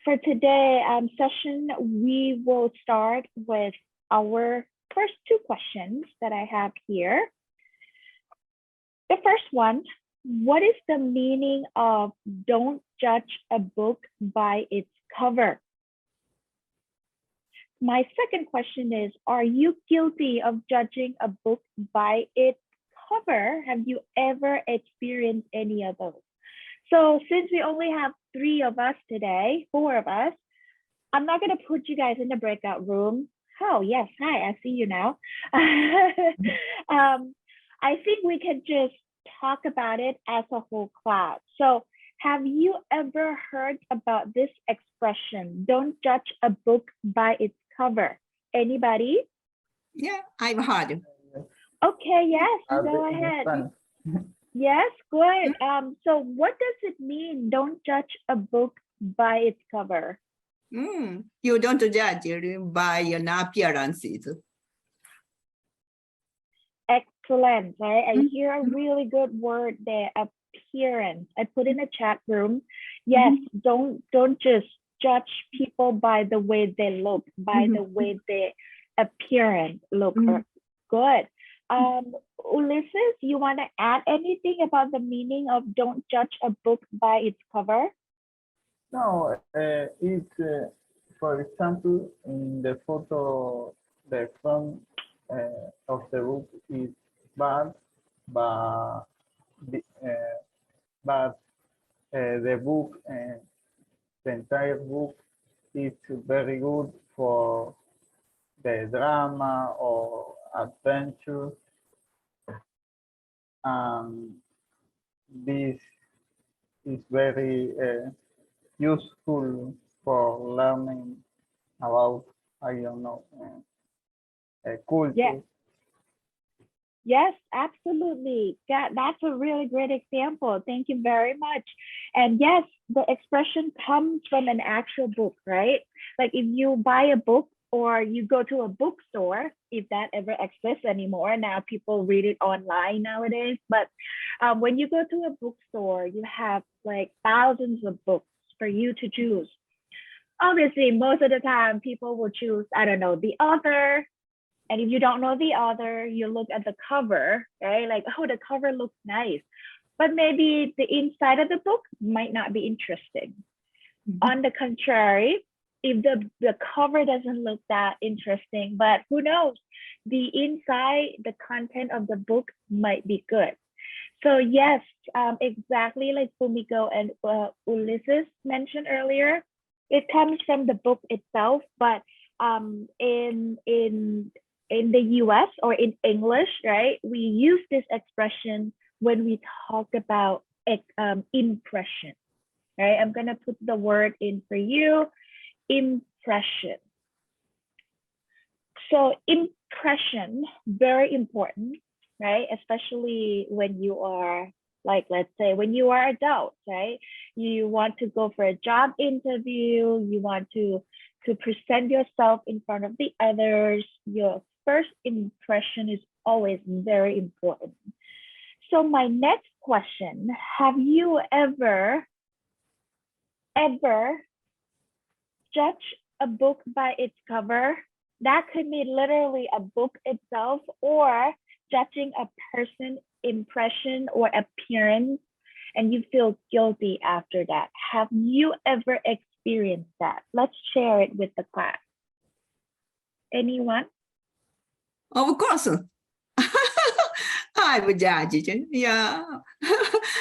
for today session, we will start with our first two questions that I have here. The first one, what is the meaning of don't judge a book by its cover? My second question is, are you guilty of judging a book by its cover? Have you ever experienced any of those? So since we only have four of us, I'm not going to put you guys in the breakout room. Oh, yes. Hi, I see you now. I think we can just talk about it as a whole class. So have you ever heard about this expression, don't judge a book by its cover? Anybody? Yeah, I've heard. Okay, yes, go ahead. Yes, good. So what does it mean, don't judge a book by its cover? You don't judge it by an appearances. Excellent, right? I hear a really good word there, appearance. I put in a chat room. Yes, don't just judge people by the way they look, by the way their appearance look. Good. Ulysses, you want to add anything about the meaning of don't judge a book by its cover? No, it's, for example, in the photo, the front of the book is bad, but the book, the entire book is very good for the drama or adventure. This is very useful for learning about, I don't know, culture. Yes, absolutely. That's a really great example. Thank you very much. And yes, the expression comes from an actual book, right? Like if you buy a book or you go to a bookstore, if that ever exists anymore. Now people read it online nowadays. But when you go to a bookstore, you have like thousands of books for you to choose. Obviously, most of the time people will choose, I don't know, the author. And if you don't know the author, you look at the cover, right? Like, oh, the cover looks nice. But maybe the inside of the book might not be interesting. On the contrary, if the cover doesn't look that interesting, but who knows, the inside, the content of the book might be good. So yes, exactly like Fumiko and Ulysses mentioned earlier, it comes from the book itself, but in the US or in English, right, we use this expression when we talk about impression, right? I'm gonna put the word in for you, impression. So impression, very important, right? Especially when you are, like, let's say when you are adult, right? You want to go for a job interview, you want to present yourself in front of the others. Your first impression is always very important. So my next question, have you ever judged a book by its cover? That could mean literally a book itself or judging a person's impression or appearance, and you feel guilty after that. Have you ever experienced that? Let's share it with the class. Anyone? Of course. I would judge it. Yeah.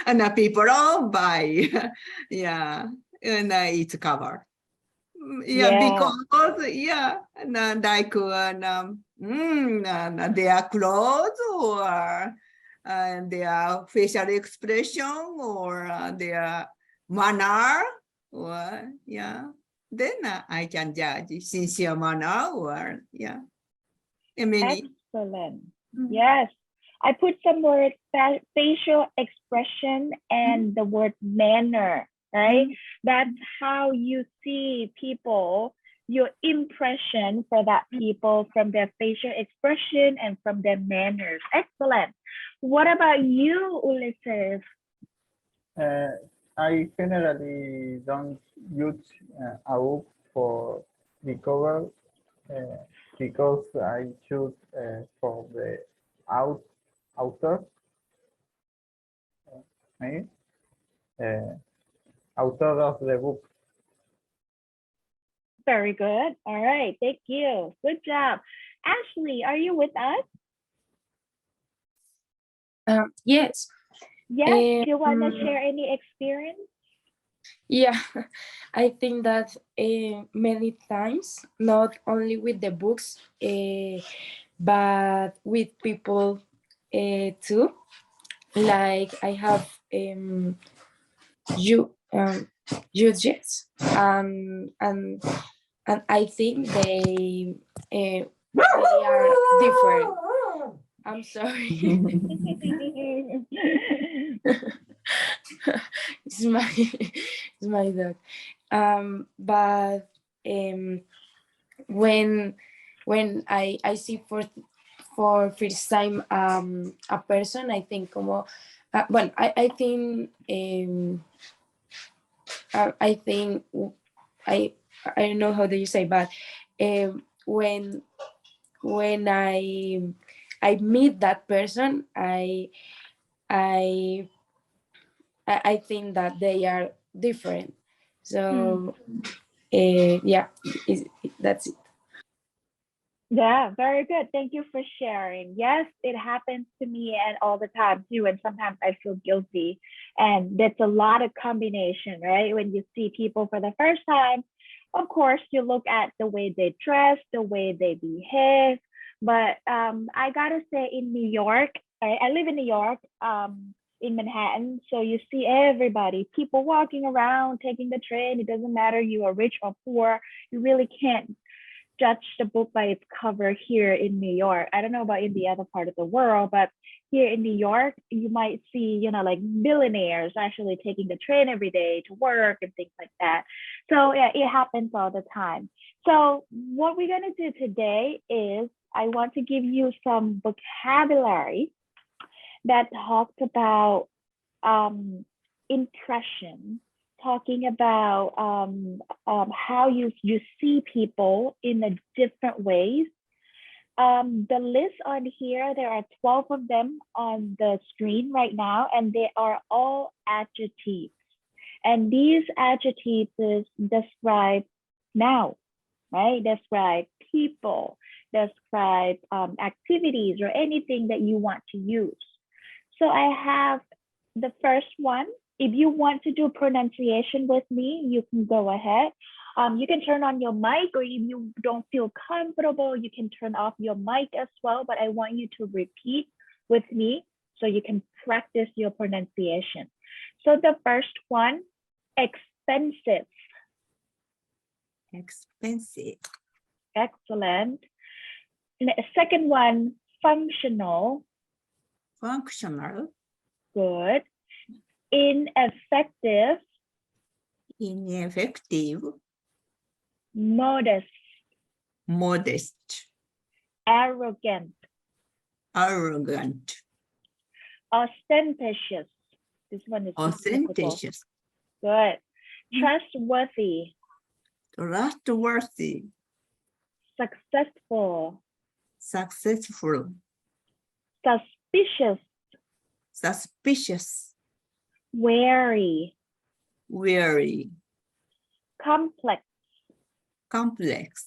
And the people all buy. Yeah. And its cover. Yeah, because yeah, and like their clothes or their facial expression or their manner or yeah, then I can judge sincere manner or yeah. Excellent. Yes, I put some words, facial expression and the word manner. Right? That's how you see people, your impression for that people from their facial expression and from their manners. Excellent. What about you, Ulysses? I generally don't use a book for the cover because I choose for the author, me, author of the book. Very good. All right. Thank you. Good job. Ashley, are you with us? Yes. Yes. Do you want to share any experience? Yeah, I think that many times, not only with the books, but with people too. Like I have you judges, and I think they are different. I'm sorry. It's my dog. But when I see for first time a person, I think como well, I think I don't know how do you say, but when I meet that person, I I think that they are different. So yeah, that's it. Yeah, very good. Thank you for sharing. Yes, it happens to me and all the time too. And sometimes I feel guilty. And that's a lot of combination, right? When you see people for the first time, of course, you look at the way they dress, the way they behave. But I gotta say, in New York, I live in New York, in Manhattan. So you see everybody, people walking around, taking the train. It doesn't matter you are rich or poor. You really can't judge the book by its cover here in New York. I don't know about in the other part of the world, but here in New York, you might see, like billionaires actually taking the train every day to work and things like that. So yeah, it happens all the time. So what we're gonna do today is I want to give you some vocabulary that talks about impression, talking about how you see people in a different ways. The list on here, there are 12 of them on the screen right now, and they are all adjectives. And these adjectives describe now, right? Describe people, describe activities or anything that you want to use. So I have the first one. If you want to do pronunciation with me, you can go ahead. You can turn on your mic, or if you don't feel comfortable, you can turn off your mic as well. But I want you to repeat with me so you can practice your pronunciation. So the first one, expensive. Expensive. Excellent. And the second one, functional. Functional. Good. Ineffective. Ineffective. Modest. Modest. Arrogant. Arrogant. Ostentatious. This one is Ostentatious. Good. Trustworthy. Trustworthy. Successful. Successful. Suspicious. Suspicious. Wary. Weary. Complex. Complex.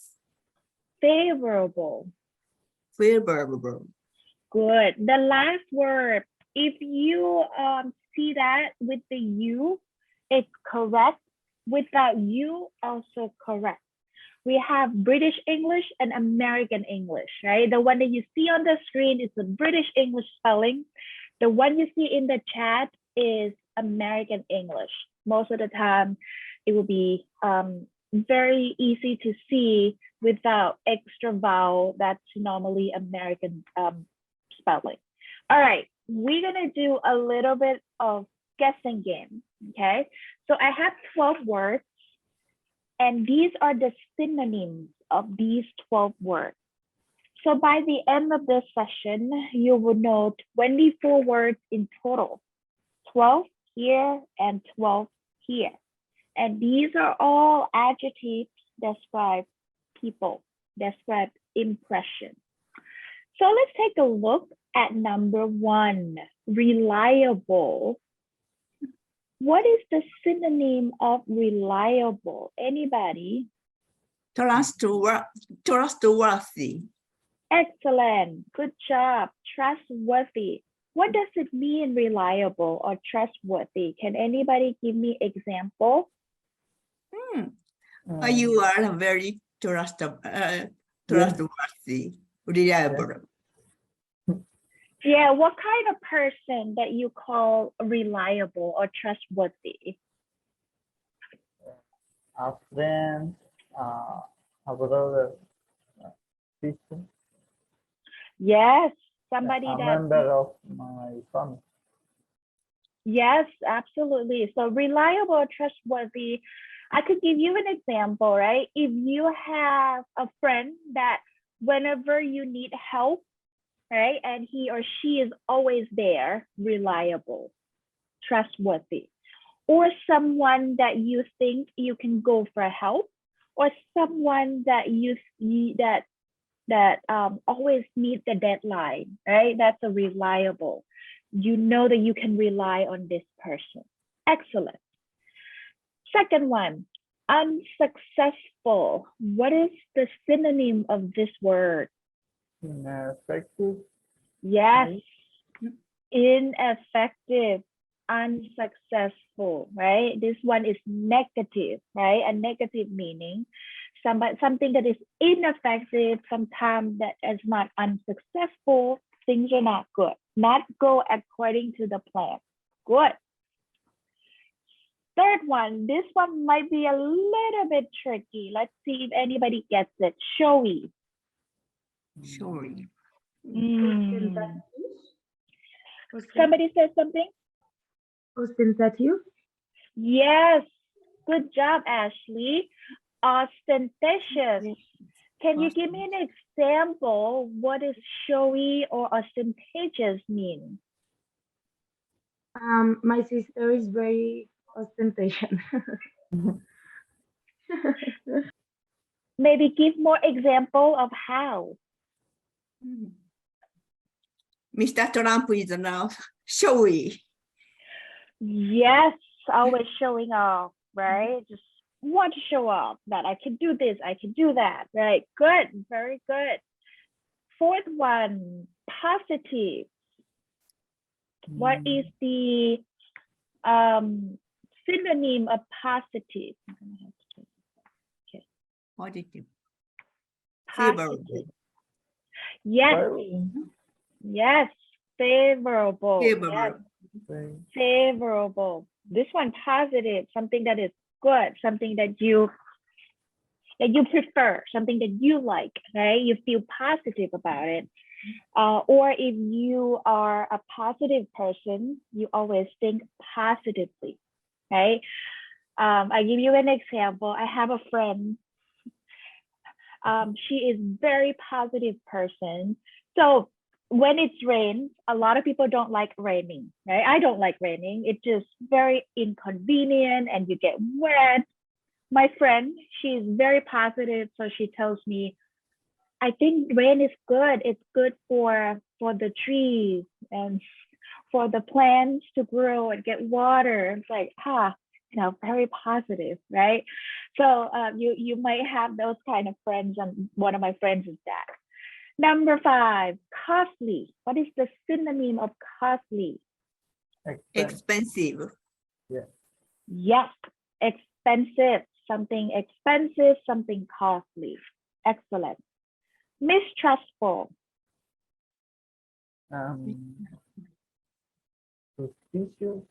Favorable. Favorable. Good. The last word, if you see that with the U, it's correct. Without U, also correct. We have British English and American English, right? The one that you see on the screen is the British English spelling. The one you see in the chat is American English. Most of the time, it will be very easy to see without extra vowel. That's normally American spelling. All right, we're gonna do a little bit of guessing game, okay? So I have 12 words, and these are the synonyms of these 12 words. So by the end of this session, you will know 24 words in total, 12 here and 12 here. And these are all adjectives describe people, describe impression. So let's take a look at number 1, reliable. What is the synonym of reliable? Anybody? Trustworthy. Excellent. Good job. Trustworthy. What does it mean, reliable or trustworthy? Can anybody give me example? You are very trustworthy, reliable. Yeah, what kind of person that you call reliable or trustworthy? A friend, a brother, sister, Yes, somebody a that, member of my family. yes, absolutely. So reliable or trustworthy, I could give you an example, right? If you have a friend that whenever you need help, right, and he or she is always there, reliable, trustworthy. Or someone that you think you can go for help, or someone that that always meet the deadline, right? That's a reliable. You know that you can rely on this person. Excellent. Second one, unsuccessful. What is the synonym of this word? Ineffective. Yes, ineffective, unsuccessful, right? This one is negative, right? A negative meaning. Something that is ineffective, sometimes that is not unsuccessful, things are not good, not go according to the plan. Good. Third one, this one might be a little bit tricky. Let's see if anybody gets it. Showy. Showy. Somebody said something? Ostentative. Yes, good job, Ashley. Ostentatious. Can you give me an example? What does showy or ostentatious mean? My sister is very ostentatious. Maybe give more example of how. Mr. Trump is now showy. Yes, always showing off, right? Just want to show off that I can do this, I can do that, right? Good, very good. Fourth one, positive. What is the synonym of positive? Okay. Positive. Positive. Yes, Favorable. yes, favorable. Favorable. Yes, favorable. This one, positive, something that is good, something that you prefer, something that you like, right? You feel positive about it. Or if you are a positive person, you always think positively, right? I give you an example. I have a friend. She is very positive person. So when it's rains, a lot of people don't like raining, right? I don't like raining. It's just very inconvenient and you get wet. My friend, she's very positive. So she tells me, I think rain is good. It's good for the trees and for the plants to grow and get water. It's like, very positive, right? So you might have those kind of friends, and one of my friends is that. Number 5, costly. What is the synonym of costly? Expensive. Yes, expensive. Something expensive, something costly. Excellent. Mistrustful. Suspicious.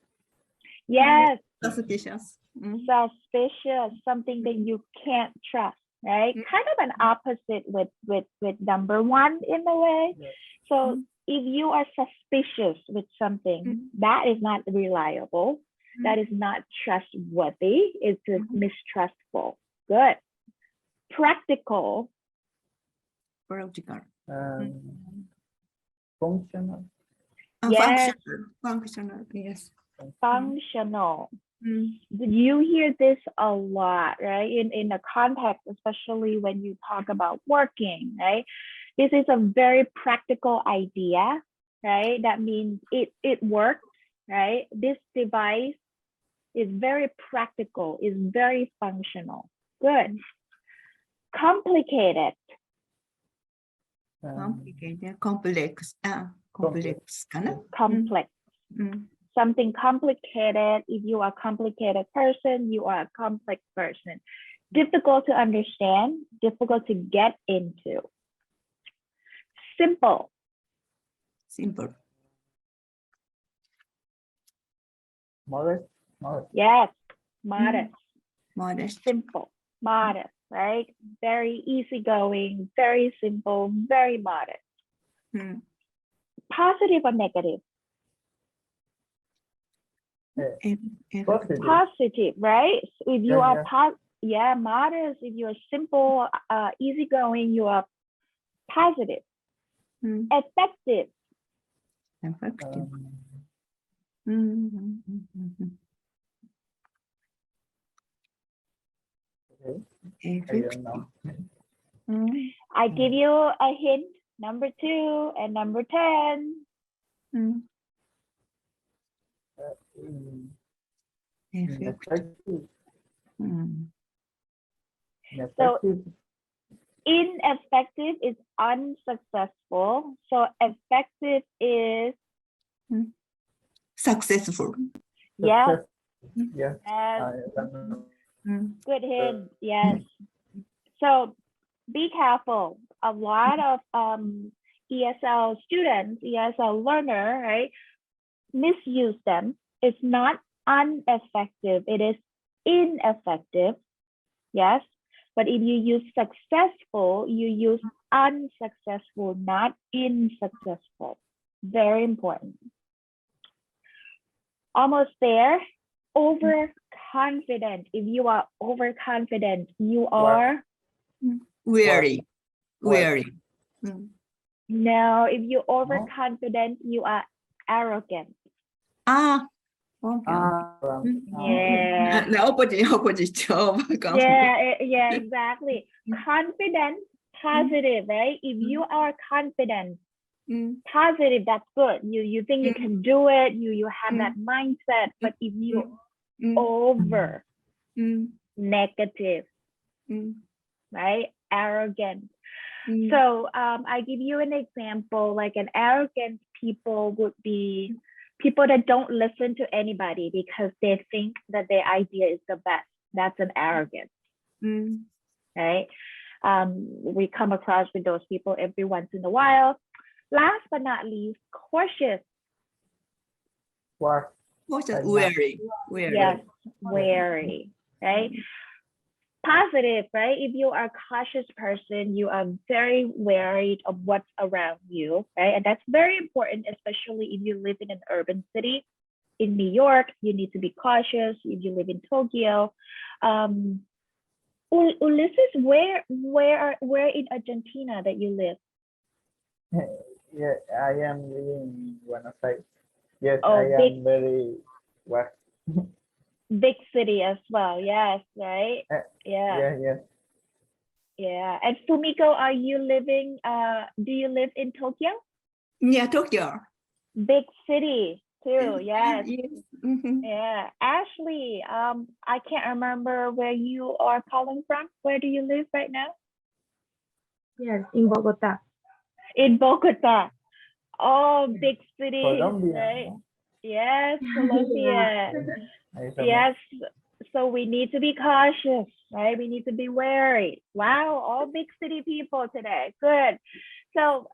Yes, Suspicious. suspicious, something that you can't trust, right? Kind of an opposite with number 1 in a way. So if you are suspicious with something, that is not reliable, that is not trustworthy, it's just mistrustful. Good. Practical. Practical. Functional. Yes. Functional. Functional. Yes. Functional. You hear this a lot, right? In a context, especially when you talk about working, right? This is a very practical idea, right? That means it works, right? This device is very practical, is very functional. Good. Complicated. Complicated, complex, complex, Complex. Something complicated. If you are a complicated person, you are a complex person. Difficult to understand, difficult to get into. Simple. Simple. Modest. Modest. Yes, modest. Modest. Simple, modest, right? Very easygoing, very simple, very modest. Positive or negative? Positive. Positive, right? If you Yeah, are modest. If you are simple, easygoing, you are positive. Effective. Effective. Okay. I don't know. I give you a hint, number 2 and number 10. Ineffective. So ineffective is unsuccessful. So effective is Successful. yes. Yes. I don't know. Good hint. Yes. So be careful. A lot of ESL students, ESL learner, right, misuse them. It's not ineffective. It is ineffective. Yes. But if you use successful, you use unsuccessful, not unsuccessful. Very important. Almost there. Overconfident. If you are overconfident, you are Weary. Weary. no. If you're overconfident, you are arrogant. Okay. Yeah. The opposite of Yeah, exactly. Confident, positive, right? If you are confident, positive, that's good. You think you can do it, you have that mindset. But if you over negative, right? Arrogant. So I give you an example, like an arrogant people would be people that don't listen to anybody because they think that their idea is the best. That's an arrogance, right? We come across with those people every once in a while. Last but not least, cautious. Weary. Yes, wary, right? Positive, right? If you are a cautious person, you are very worried of what's around you, right? And that's very important, especially if you live in an urban city. In New York, you need to be cautious. If you live in Tokyo, Ulysses, where in Argentina that you live? Yeah, I am living in Buenos Aires. Yes, Oh, I am very west. Big city as well. Yes, right? Yes. Yeah. And Fumiko, are you living, do you live in Tokyo? Yeah, Tokyo. Big city too, yes. Yes. Yeah. Ashley, I can't remember where you are calling from. Where do you live right now? Yes, in Bogota. In Bogota. Oh, big city, Colombia. right? Yes, Colombia. Yes. So we need to be cautious, right? We need to be wary. Wow, all big city people today. Good. So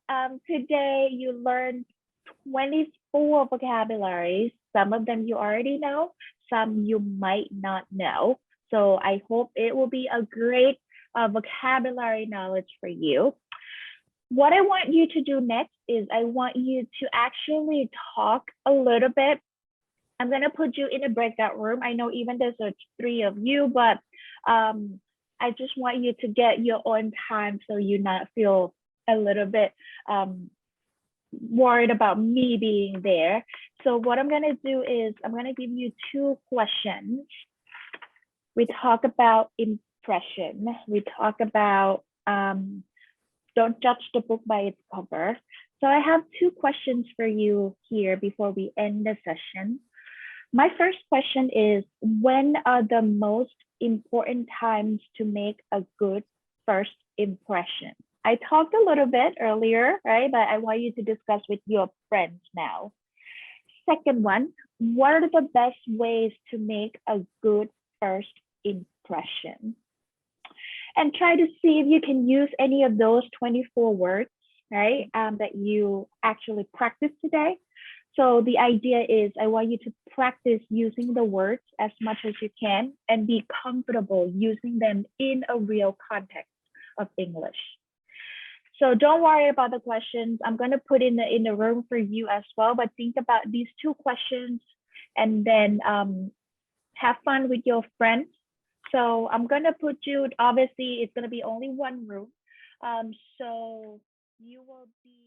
today you learned 24 vocabularies. Some of them you already know, some you might not know. So I hope it will be a great vocabulary knowledge for you. What I want you to do next is I want you to actually talk a little bit. I'm going to put you in a breakout room. I know even there's 3 of you, but I just want you to get your own time so you not feel a little bit worried about me being there. So what I'm gonna do is I'm gonna give you two questions. We talk about impression. We talk about don't judge the book by its cover. So I have two questions for you here before we end the session. My first question is, when are the most important times to make a good first impression? I talked a little bit earlier, right? But I want you to discuss with your friends now. Second one, what are the best ways to make a good first impression? And try to see if you can use any of those 24 words, right, that you actually practiced today. So the idea is I want you to practice using the words as much as you can and be comfortable using them in a real context of English. So don't worry about the questions. I'm going to put in the room for you as well, but think about these two questions and then have fun with your friends. So I'm going to put you, obviously it's going to be only one room. So you will be